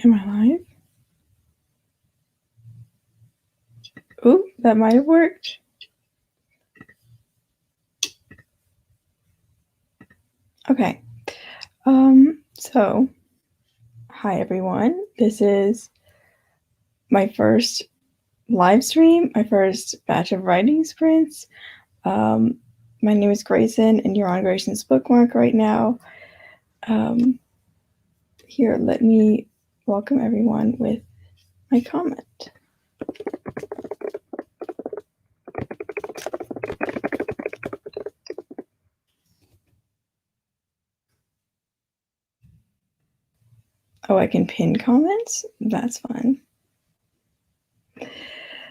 Am I live? Ooh, that might have worked. Okay. So, hi everyone. This is my first live stream, my first batch of writing sprints. My name is Grayson, and you're on Grayson's bookmark right now. Here, let me welcome everyone with my comment. Oh, I can pin comments? That's fun.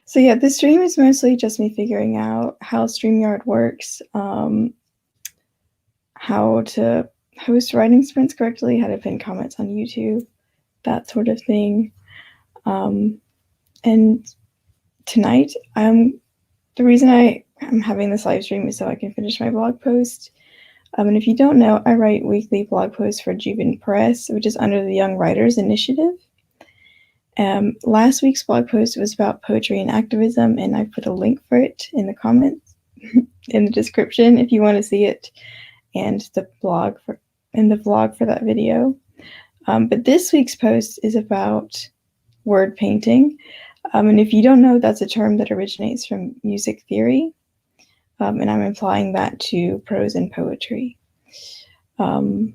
So yeah, this stream is mostly just me figuring out how StreamYard works, how to host writing sprints correctly, how to pin comments on YouTube, that sort of thing. And tonight, the reason I'm having this live stream is so I can finish my blog post. And if you don't know, I write weekly blog posts for Juven Press, which is under the Young Writers Initiative. Last week's blog post was about poetry and activism, and I put a link for it in the comments, in the description if you want to see it, and the vlog for that video. But this week's post is about word painting. And if you don't know, that's a term that originates from music theory. And I'm applying that to prose and poetry. So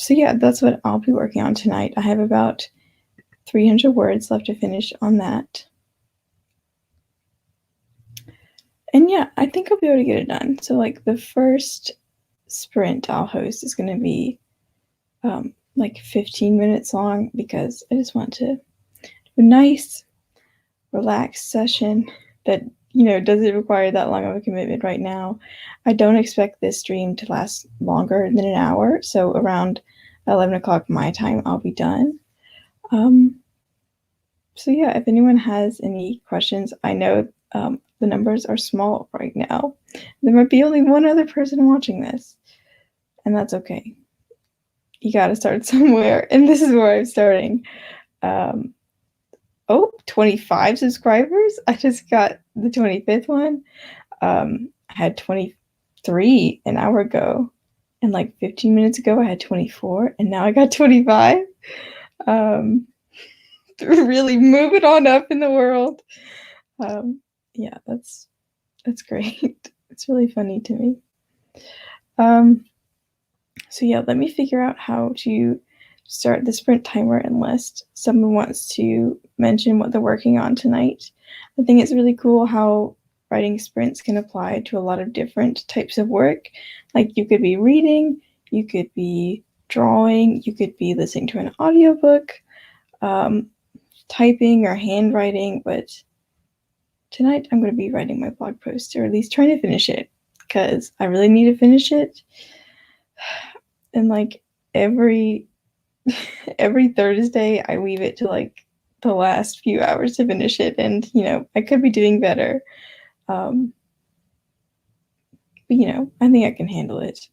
yeah, that's what I'll be working on tonight. I have about 300 words left to finish on that. And yeah, I think I'll be able to get it done. So like the first sprint I'll host is going to be like 15 minutes long, because I just want to do a nice, relaxed session that, doesn't require that long of a commitment right now. I don't expect this stream to last longer than an hour, so around 11 o'clock my time, I'll be done. So yeah, if anyone has any questions, I know the numbers are small right now. There might be only one other person watching this, and that's okay. You gotta start somewhere, and this is where I'm starting. 25 subscribers. I just got the 25th one. I had 23 an hour ago, and like 15 minutes ago I had 24, and now I got 25. Really moving on up in the world. Yeah, that's great. It's really funny to me. So yeah, let me figure out how to start the sprint timer unless someone wants to mention what they're working on tonight. I think it's really cool how writing sprints can apply to a lot of different types of work. Like you could be reading, you could be drawing, you could be listening to an audiobook, typing or handwriting, but tonight I'm going to be writing my blog post, or at least trying to finish it, because I really need to finish it. And like every Thursday I leave it to like the last few hours to finish it, and I could be doing better, but I think I can handle it.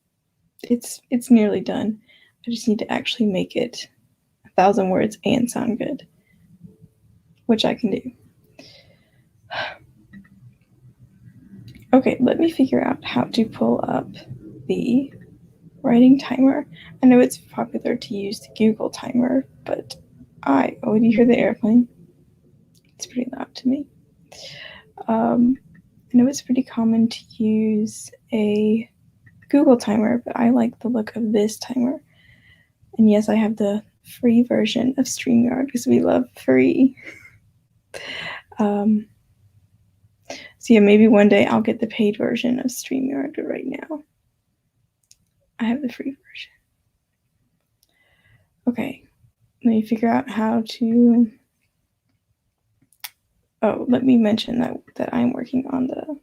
It's nearly done. I just need to actually make it 1,000 words and sound good, which I can do. Okay, let me figure out how to pull up the writing timer. I know it's popular to use the Google timer, but do you hear the airplane? It's pretty loud to me. I know it's pretty common to use a Google timer, but I like the look of this timer. And yes, I have the free version of StreamYard because we love free. So yeah, maybe one day I'll get the paid version of StreamYard, but right now I have the free version. Okay, let me figure out how to... Oh, let me mention that I'm working on the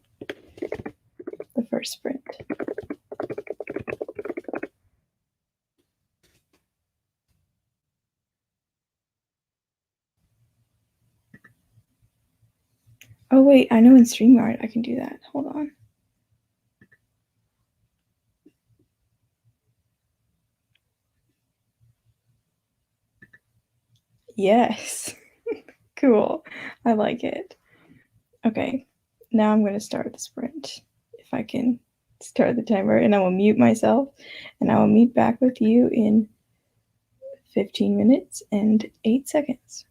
first sprint. Oh wait, I know in StreamYard I can do that. Hold on. Yes. Cool. I like it. Okay. Now I'm going to start the sprint. If I can start the timer, and I will mute myself, and I will meet back with you in 15 minutes and 8 seconds.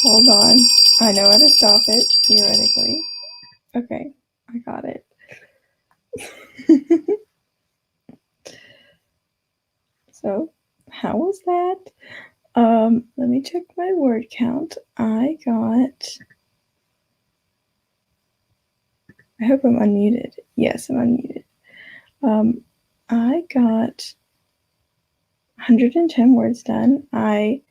Hold on. I know how to stop it, theoretically. Okay, I got it. So, how was that? Let me check my word count. I hope I'm unmuted. Yes, I'm unmuted. I got 110 words done. I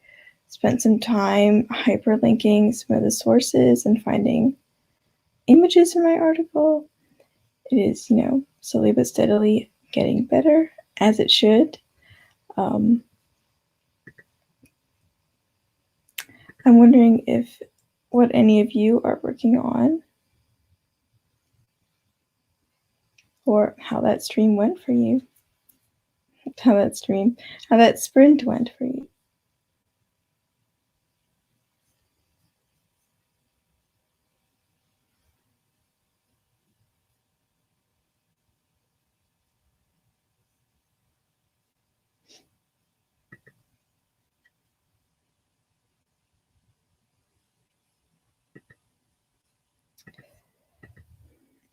spent some time hyperlinking some of the sources and finding images in my article. It is, slowly but steadily getting better, as it should. I'm wondering what any of you are working on, or how that stream went for you, how that sprint went for you.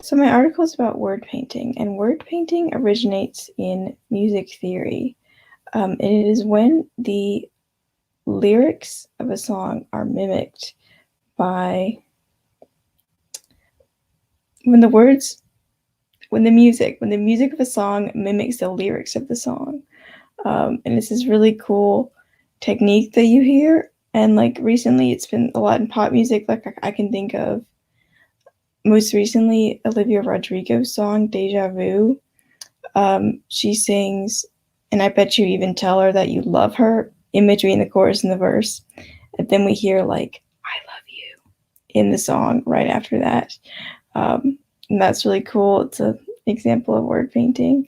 So my article is about word painting, and word painting originates in music theory. And it is when the lyrics of a song are mimicked by when the music of a song mimics the lyrics of the song. And it's this really cool technique that you hear. And like recently, it's been a lot in pop music. Like I can think of most recently Olivia Rodrigo's song "Deja Vu." She sings, and I bet you even tell her that you love her, imagery in the chorus and the verse. And then we hear like "I love you" in the song right after that. And that's really cool. It's an example of word painting.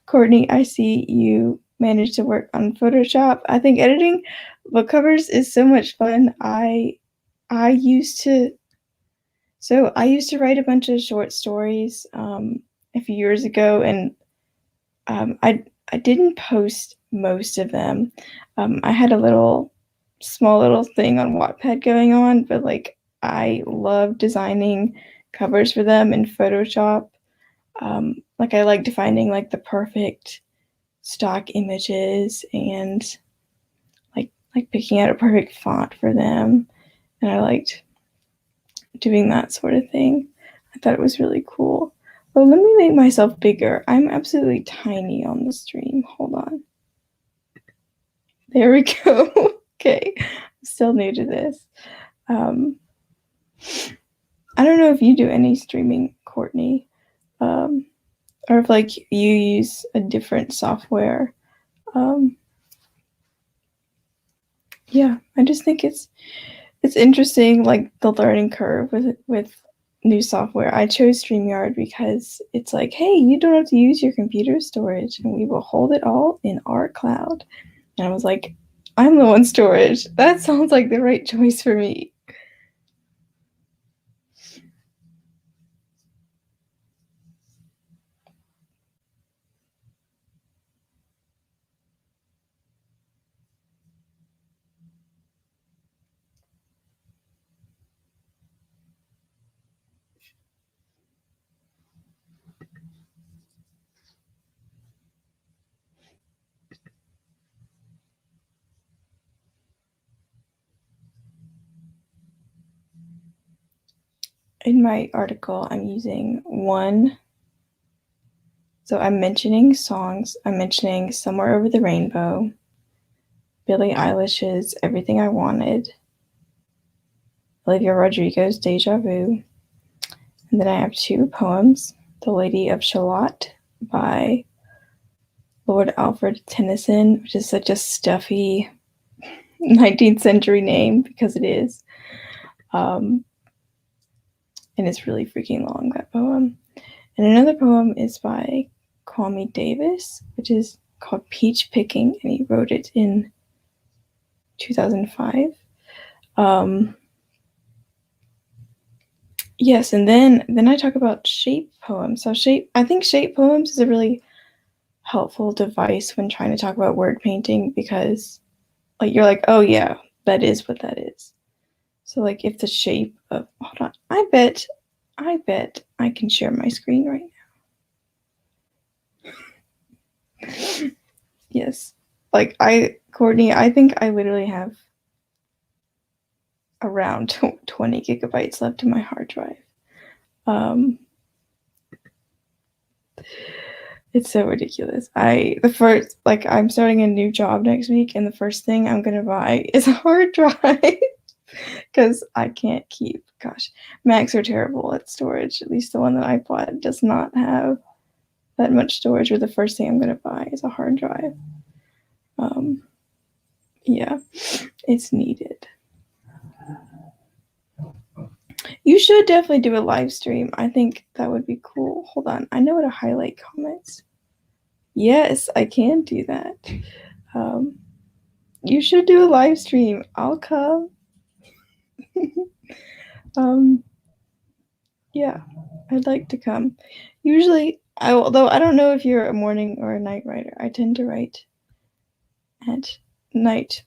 Courtney, I see you managed to work on Photoshop. I think editing book covers is so much fun. I used to write a bunch of short stories a few years ago, and I didn't post most of them. I had a small little thing on Wattpad going on, but like I love designing covers for them in Photoshop. Like I liked finding like the perfect stock images and like picking out a perfect font for them, and I liked doing that sort of thing. I thought it was really cool. Well, let me make myself bigger. I'm absolutely tiny on the stream. Hold on. There we go. Okay. I'm still new to this. I don't know if you do any streaming, Courtney, or if like you use a different software. Yeah, I just think it's interesting, like the learning curve with new software. I chose StreamYard because it's like, hey, you don't have to use your computer storage, and we will hold it all in our cloud. And I was like, I'm low on storage. That sounds like the right choice for me. In my article, I'm using one. So I'm mentioning songs. I'm mentioning Somewhere Over the Rainbow, Billie Eilish's Everything I Wanted, Olivia Rodrigo's Deja Vu, and then I have two poems, The Lady of Shalott by Lord Alfred Tennyson, which is such a stuffy 19th century name because it is. And it's really freaking long, that poem. And another poem is by Kwame Davis, which is called Peach Picking, and he wrote it in 2005. Yes, and then I talk about shape poems. So I think shape poems is a really helpful device when trying to talk about word painting, because like you're like, oh yeah, that is what that is. So like if the shape of, hold on, I bet I can share my screen right now. Yes. Like Courtney, I think I literally have around 20 gigabytes left in my hard drive. It's so ridiculous. I'm starting a new job next week, and the first thing I'm gonna buy is a hard drive because I can't keep. Gosh, Macs are terrible at storage. At least the one that I bought does not have that much storage. Or the first thing I'm gonna buy is a hard drive. Yeah, it's needed. You should definitely do a live stream. I think that would be cool. Hold on, I know how to highlight comments. Yes, I can do that. You should do a live stream. I'll come. Yeah, I'd like to come. Usually, although I don't know if you're a morning or a night writer, I tend to write at night.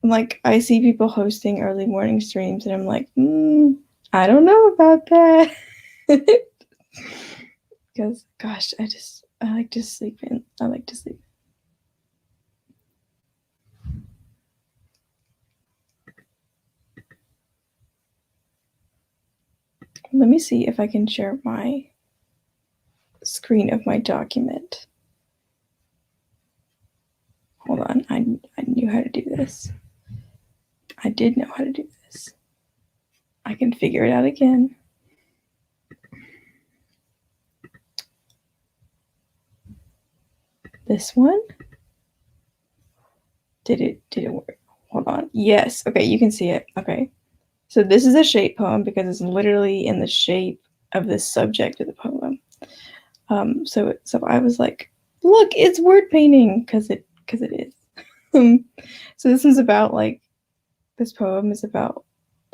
Like, I see people hosting early morning streams, and I'm like, I don't know about that. Because, gosh, I like to sleep in. I like to sleep. Let me see if I can share my screen of my document. Hold on, I knew how to do this. I did know how to do this. I can figure it out again. This one? Did it work? Hold on. Yes. Okay, you can see it. Okay. So this is a shape poem because it's literally in the shape of the subject of the poem. So I was like, look, it's word painting because it is. So this is about this poem is about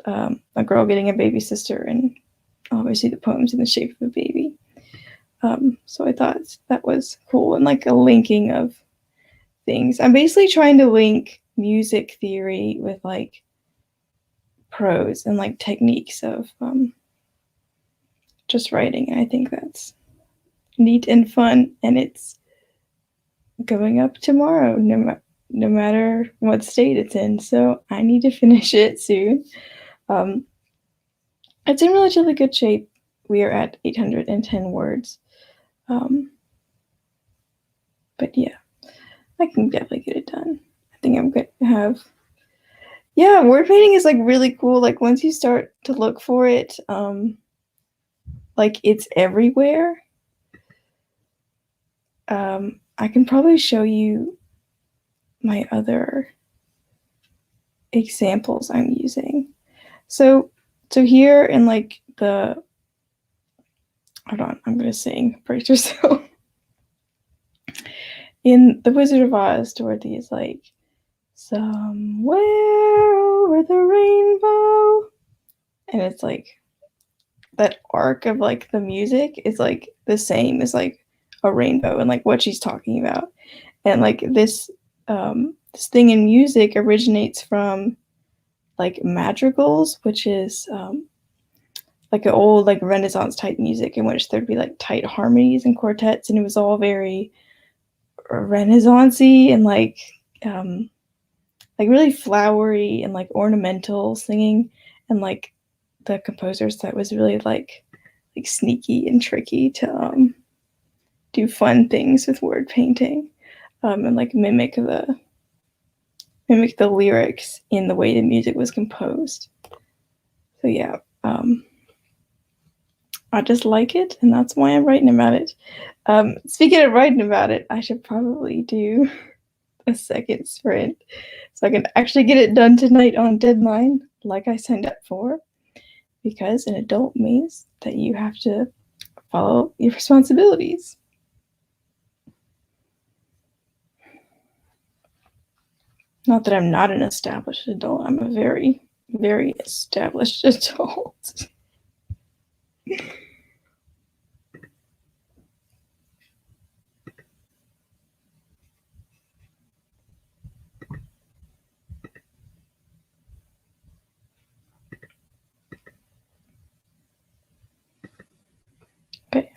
a girl getting a baby sister, and obviously the poem's in the shape of a baby. So I thought that was cool, and like a linking of things. I'm basically trying to link music theory with like prose and like techniques of just writing. And I think that's neat and fun, and it's going up tomorrow, no matter what state it's in. So I need to finish it soon. It's in relatively good shape. We are at 810 words. But yeah, I can definitely get it done. I think I'm going to have. Yeah, word painting is like really cool. Like once you start to look for it, like it's everywhere. I can probably show you my other examples I'm using. So here in like hold on, I'm gonna sing Brace Yourself. In The Wizard of Oz, Dorothy is like, somewhere over the rainbow. And it's like that arc of like the music is like the same as like a rainbow and like what she's talking about. And like this thing in music originates from like madrigals, which is like an old like Renaissance type music in which there'd be like tight harmonies and quartets, and it was all very Renaissance-y and like really flowery and like ornamental singing, and like the composers thought was really like sneaky and tricky to do fun things with word painting, and like mimic the lyrics in the way the music was composed. So yeah, I just like it, and that's why I'm writing about it. Speaking of writing about it, I should probably do a second sprint so I can actually get it done tonight on deadline, like I signed up for, because an adult means that you have to follow your responsibilities. Not that I'm not an established adult. I'm a very, very established adult.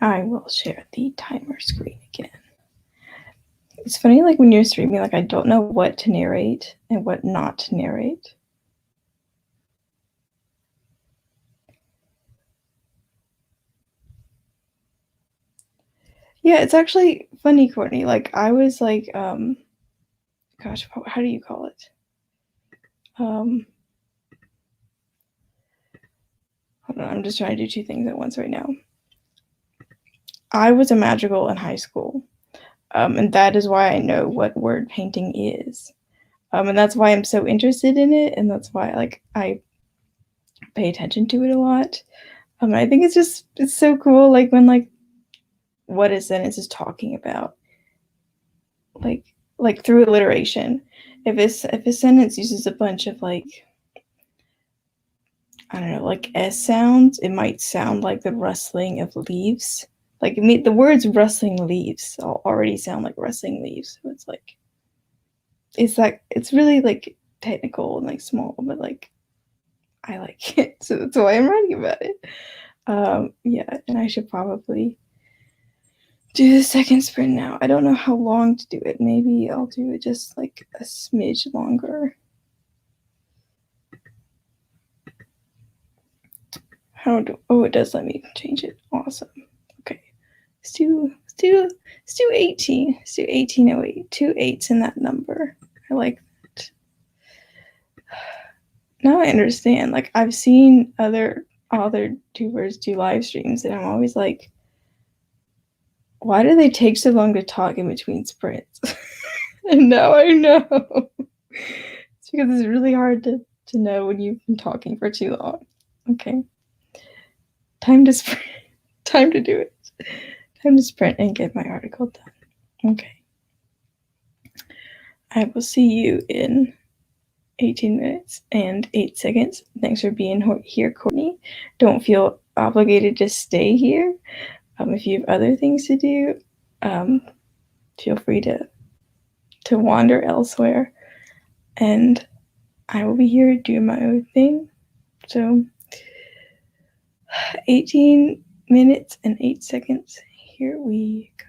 I will share the timer screen again. It's funny, like when you're streaming, like I don't know what to narrate and what not to narrate. Yeah, it's actually funny, Courtney. Like I was like, gosh, how do you call it? Hold on, I'm just trying to do two things at once right now. I was a magical in high school, and that is why I know what word painting is, and that's why I'm so interested in it, and that's why like I pay attention to it a lot. I think it's so cool, like when like what a sentence is talking about, like through alliteration. If a sentence uses a bunch of like I don't know, like S sounds, it might sound like the rustling of leaves. Like the words rustling leaves already sound like rustling leaves. So it's like it's really like technical and like small, but like I like it. So that's why I'm writing about it. Yeah, and I should probably do the second sprint now. I don't know how long to do it. Maybe I'll do it just like a smidge longer. Oh, it does let me change it. Awesome. Okay. Let's do 18. Let's do 1808. 2 8s in that number. I like that. Now I understand. Like I've seen other tubers do live streams and I'm always like, why do they take so long to talk in between sprints? And now I know. It's because it's really hard to know when you've been talking for too long. Okay. Time to sprint. Time to do it. Time to sprint and get my article done. Okay. I will see you in 18 minutes and 8 seconds. Thanks for being here, Courtney. Don't feel obligated to stay here. If you have other things to do, feel free to wander elsewhere. And I will be here doing my own thing. So 18 minutes and 8 seconds. Here we go.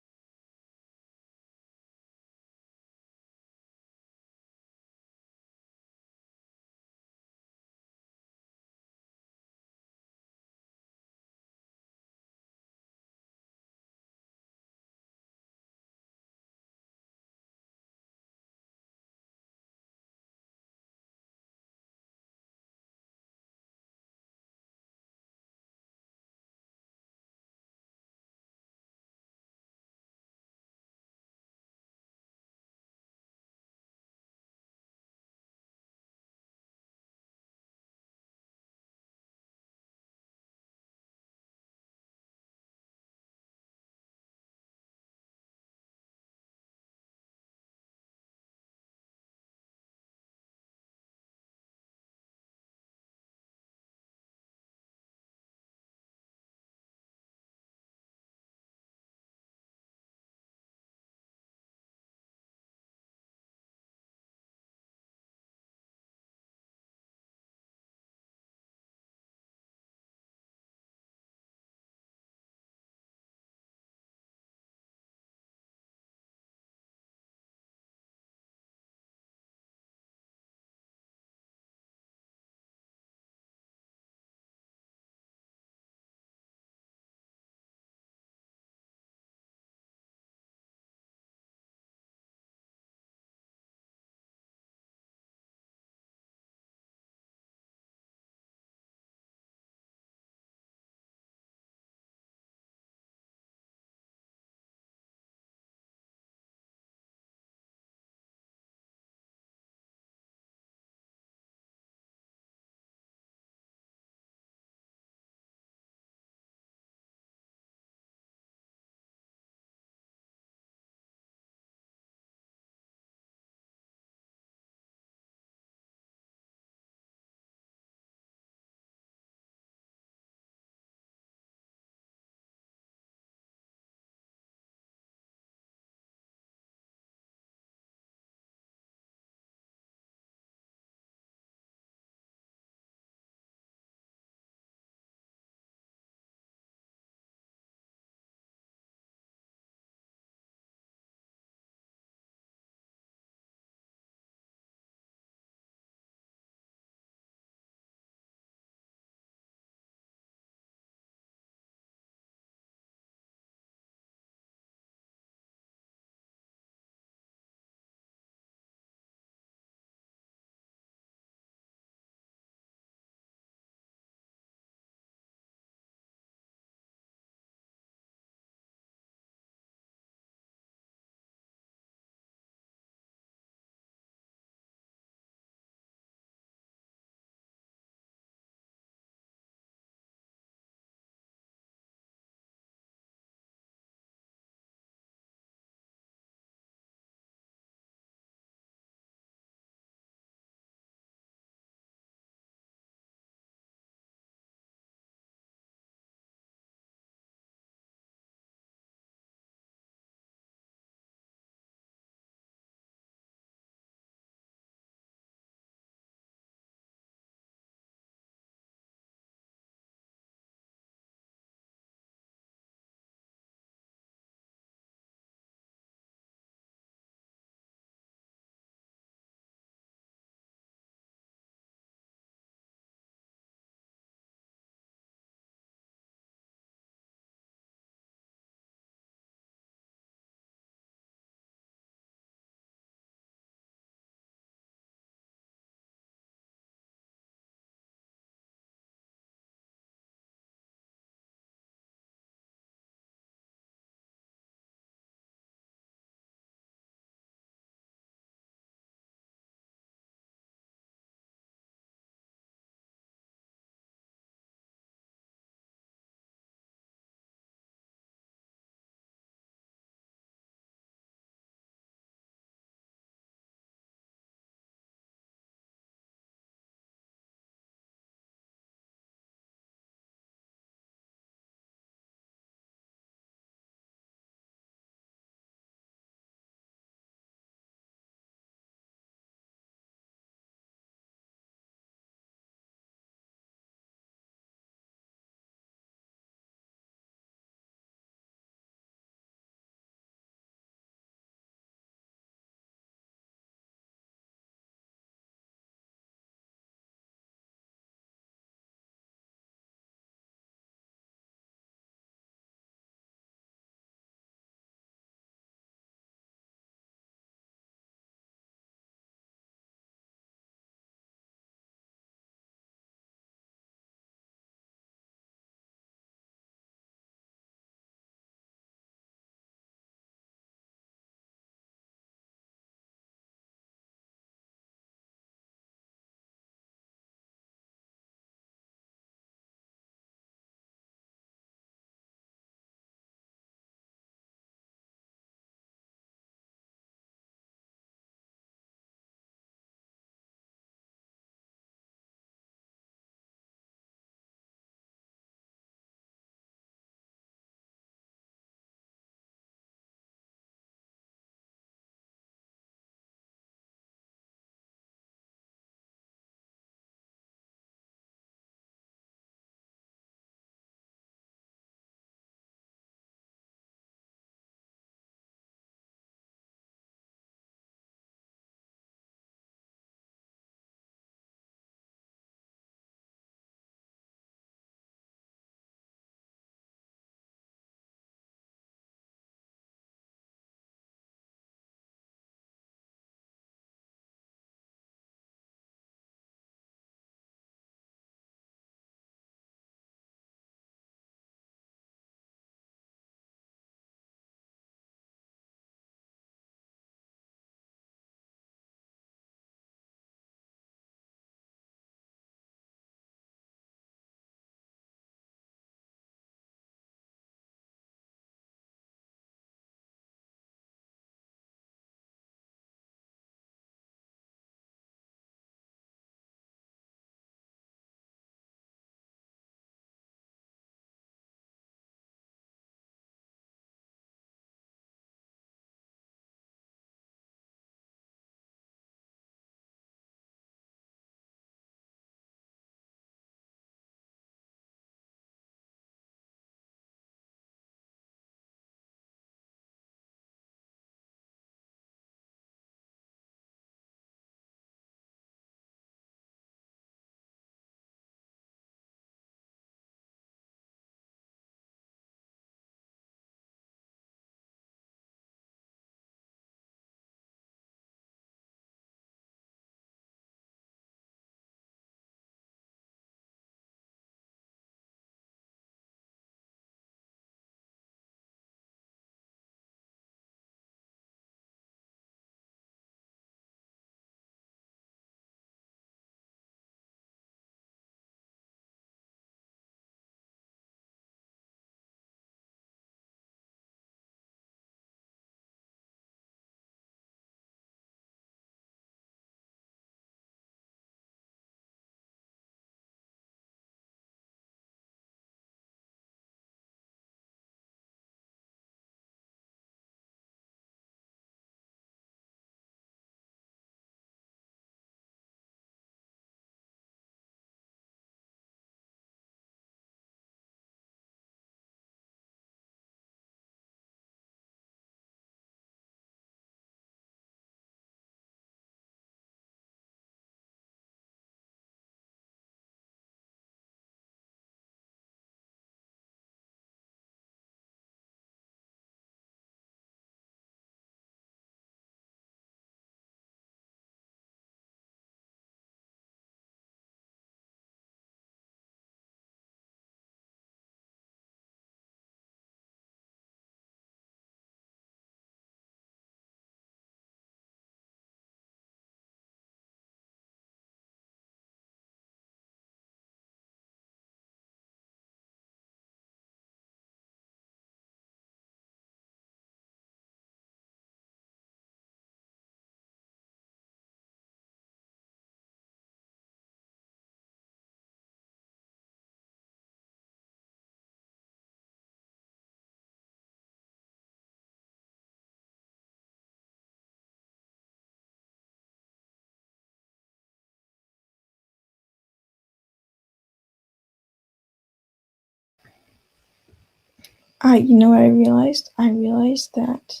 You know what I realized? I realized that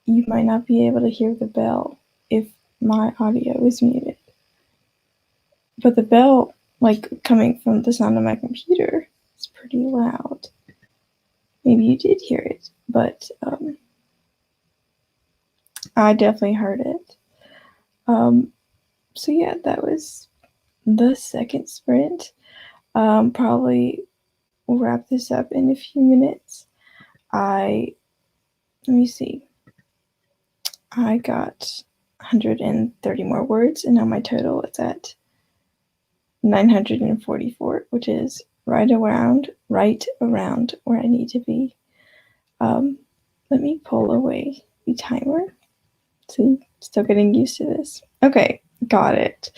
you might not be able to hear the bell if my audio is muted. But the bell, like coming from the sound of my computer, is pretty loud. Maybe you did hear it, but I definitely heard it. So yeah, that was the second sprint. Probably we'll wrap this up in a few minutes. Let me see. I got 130 more words, and now my total is at 944, which is right around where I need to be. Let me pull away the timer. See, still getting used to this. Okay, got it.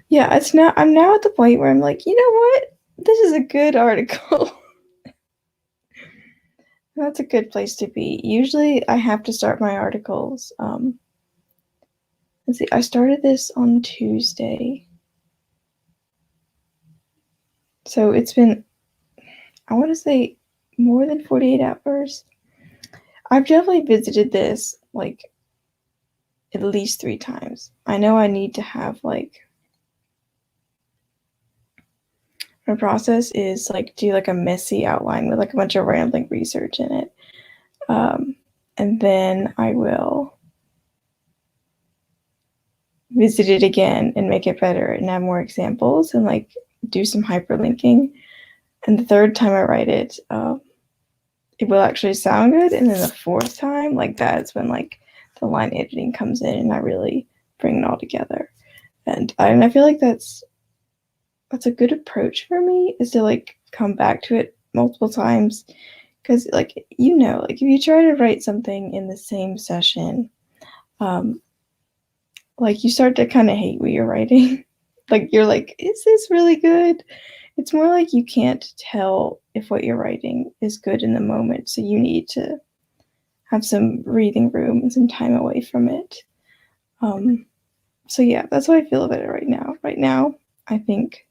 Yeah, I'm now at the point where I'm like, you know what? This is a good article. That's a good place to be. Usually I have to start my articles. Let's see, I started this on Tuesday. So it's been, I want to say, more than 48 hours. I've definitely visited this like at least 3 times. I know I need to have like, my process is like do like a messy outline with like a bunch of rambling research in it. And then I will visit it again and make it better and add more examples and like do some hyperlinking. And the third time I write it, it will actually sound good. And then the fourth time, like that's when like the line editing comes in and I really bring it all together. And I feel like that's a good approach for me, is to like come back to it multiple times. Because like, you know, like if you try to write something in the same session, like you start to kind of hate what you're writing. Like you're like, is this really good? It's more like you can't tell if what you're writing is good in the moment. So you need to have some breathing room and some time away from it. So yeah, that's how I feel about it right now. Right now, I think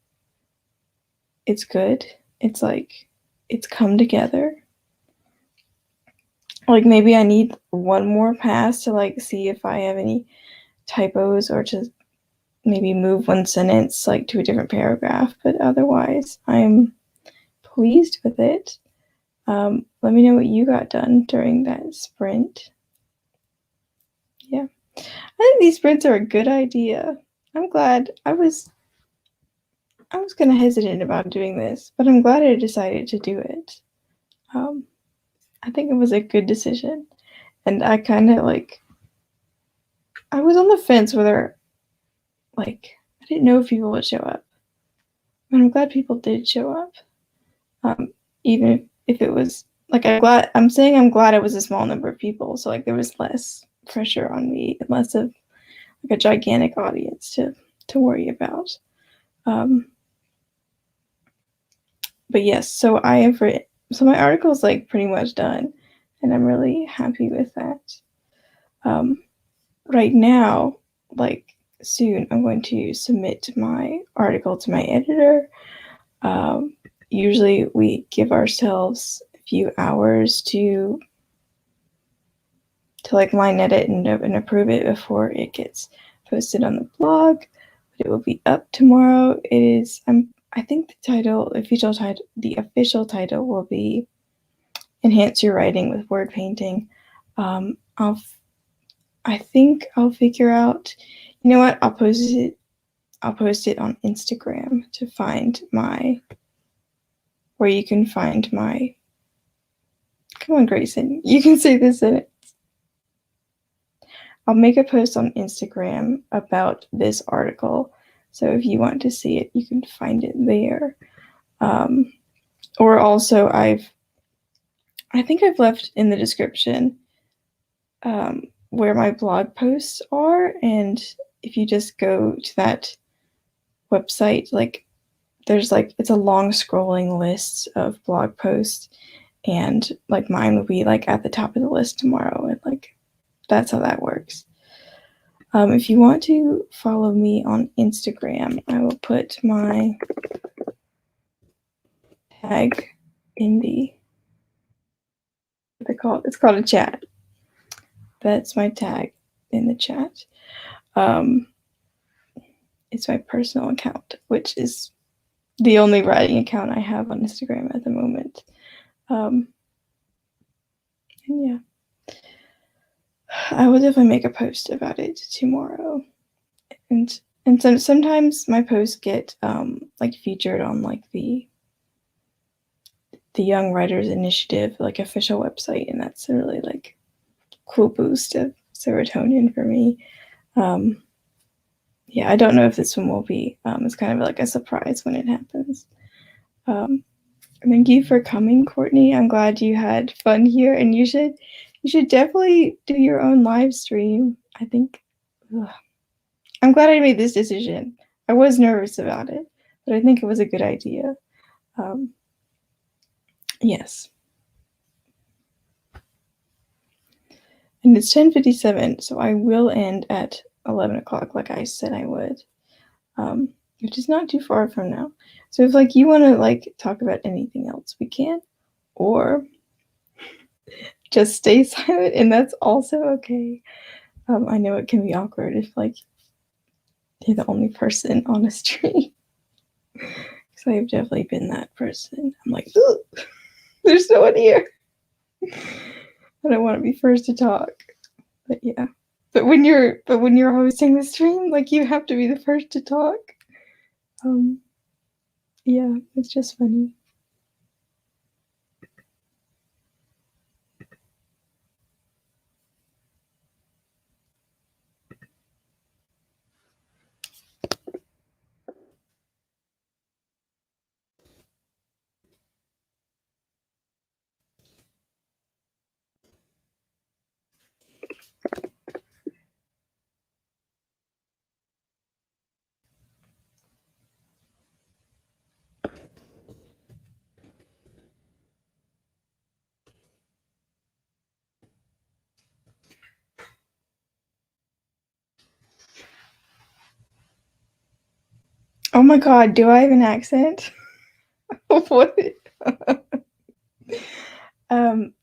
it's good. It's like, it's come together. Like maybe I need one more pass to like see if I have any typos or to maybe move one sentence like to a different paragraph, but otherwise I'm pleased with it. Let me know what you got done during that sprint. Yeah, I think these sprints are a good idea. I'm glad. I was kind of hesitant about doing this, but I'm glad I decided to do it. I think it was a good decision, and I kind of like, I was on the fence whether like, I didn't know if people would show up, but I'm glad people did show up. Even if it was like, I'm saying I'm glad it was a small number of people, so like there was less pressure on me and less of like a gigantic audience to worry about. But yes, so so my article is like pretty much done, and I'm really happy with that. Right now, like soon, I'm going to submit my article to my editor. Usually we give ourselves a few hours to like line edit and approve it before it gets posted on the blog. But it will be up tomorrow. It is, I think the official title will be Enhance Your Writing with Word Painting. I think I'll figure out, you know what, I'll post it on Instagram to find where you can find my, come on, Grayson, you can say this in it. I'll make a post on Instagram about this article. So if you want to see it, you can find it there. Or also I think I've left in the description where my blog posts are. And if you just go to that website, like there's like, it's a long scrolling list of blog posts, and like mine will be like at the top of the list tomorrow. And like, that's how that works. If you want to follow me on Instagram, I will put my tag in the, what they call it? It's called a chat. That's my tag in the chat. It's my personal account, which is the only writing account I have on Instagram at the moment. And yeah, I will definitely make a post about it tomorrow. And sometimes my posts get like featured on like the Young Writers Initiative like official website, and that's a really like cool boost of serotonin for me. Yeah, I don't know if this one will be. It's kind of like a surprise when it happens. Thank you for coming, Courtney. I'm glad you had fun here, and you should definitely do your own live stream. I think I'm glad I made this decision. I was nervous about it, but I think it was a good idea. Yes. And it's 10:57, so I will end at 11 o'clock like I said I would, which is not too far from now. So if like you want to like talk about anything else, we can, or just stay silent, and that's also okay. I know it can be awkward if like you're the only person on a stream, because I've definitely been that person. I'm like, there's no one here. I don't want to be first to talk, but yeah. But when you're hosting the stream, like you have to be the first to talk. Yeah, it's just funny. Oh my god, do I have an accent? What? I'm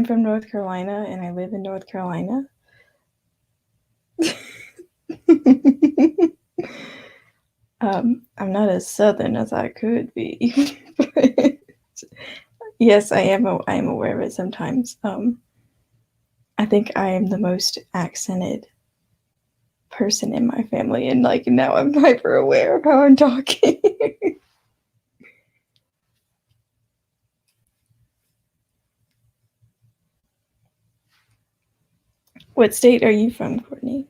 from North Carolina and I live in North Carolina. I'm not as southern as I could be. But yes, I am aware of it sometimes. I think I am the most accented person in my family, and like now I'm hyper aware of how I'm talking. What state are you from, Courtney?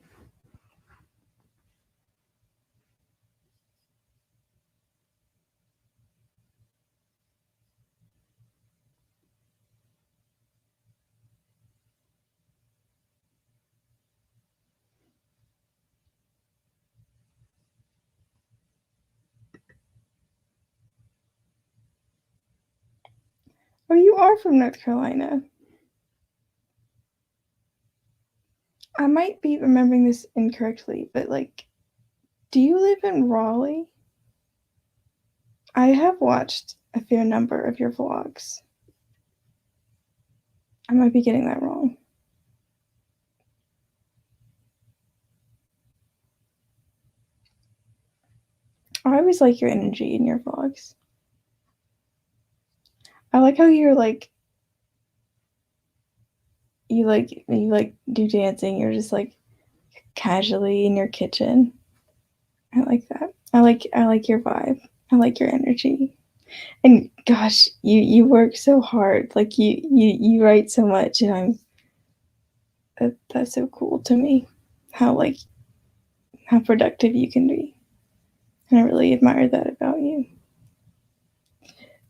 Oh, you are from North Carolina. I might be remembering this incorrectly, but like, do you live in Raleigh? I have watched a fair number of your vlogs. I might be getting that wrong. I always like your energy in your vlogs. I like how you're like you do dancing. You're just like casually in your kitchen. I like that. I like your vibe. I like your energy. And gosh, you work so hard. Like you write so much, and that's so cool to me. How productive you can be. And I really admire that about you.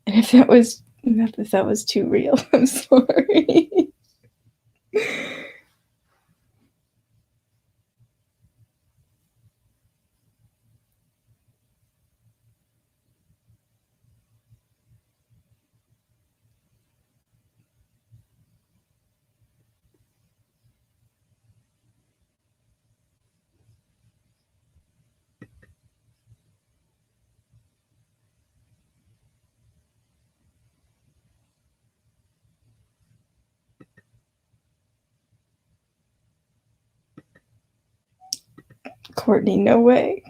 And if that was too real, I'm sorry. Courtney, no way.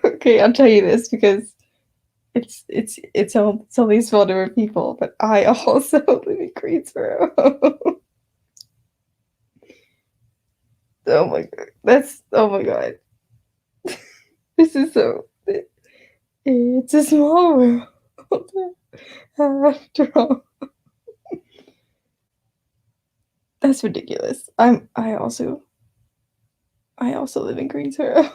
Okay, I'll tell you this because it's all these small different people, but I also live in Greensboro. Oh my god, oh my god. This is so. It's a small world after all. That's ridiculous. I also live in Greensboro.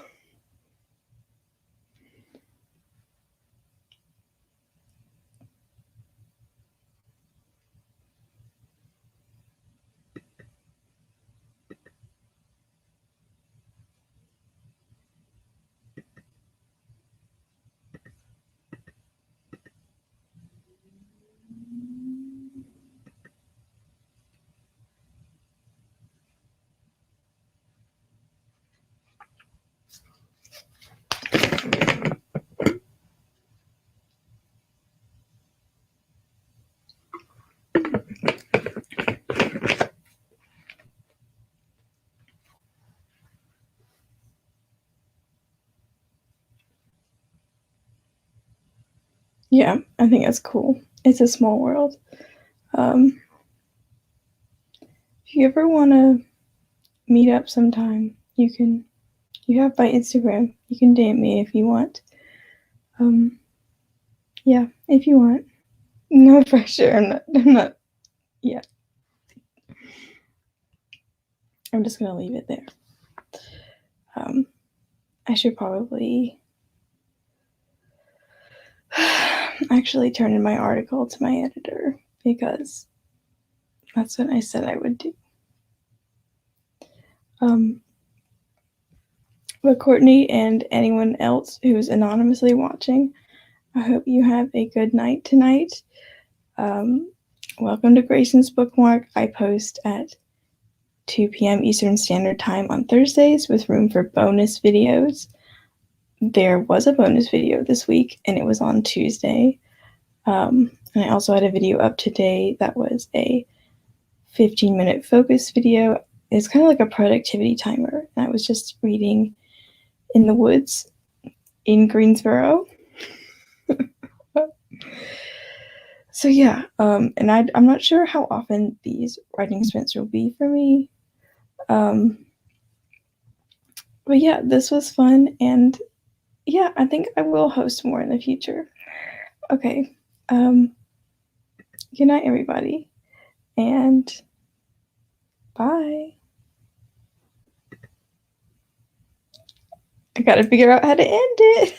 Yeah, I think that's cool. It's a small world. If you ever want to meet up sometime, you have my Instagram. You can DM me if you want. Yeah, if you want. No pressure. I'm not, yeah. I'm just going to leave it there. I should probably actually turn in my article to my editor because that's what I said I would do. But Courtney and anyone else who's anonymously watching, I hope you have a good night tonight. Welcome to Grayson's Bookmark. I post at 2 p.m. Eastern Standard Time on Thursdays with room for bonus videos. There was a bonus video this week, and it was on Tuesday. And I also had a video up today that was a 15-minute focus video. It's kind of like a productivity timer. And I was just reading in the woods in Greensboro. So yeah, and I'm not sure how often these writing sprints will be for me. But yeah, this was fun, and yeah, I think I will host more in the future. Okay. Good night, everybody, and bye. I gotta figure out how to end it.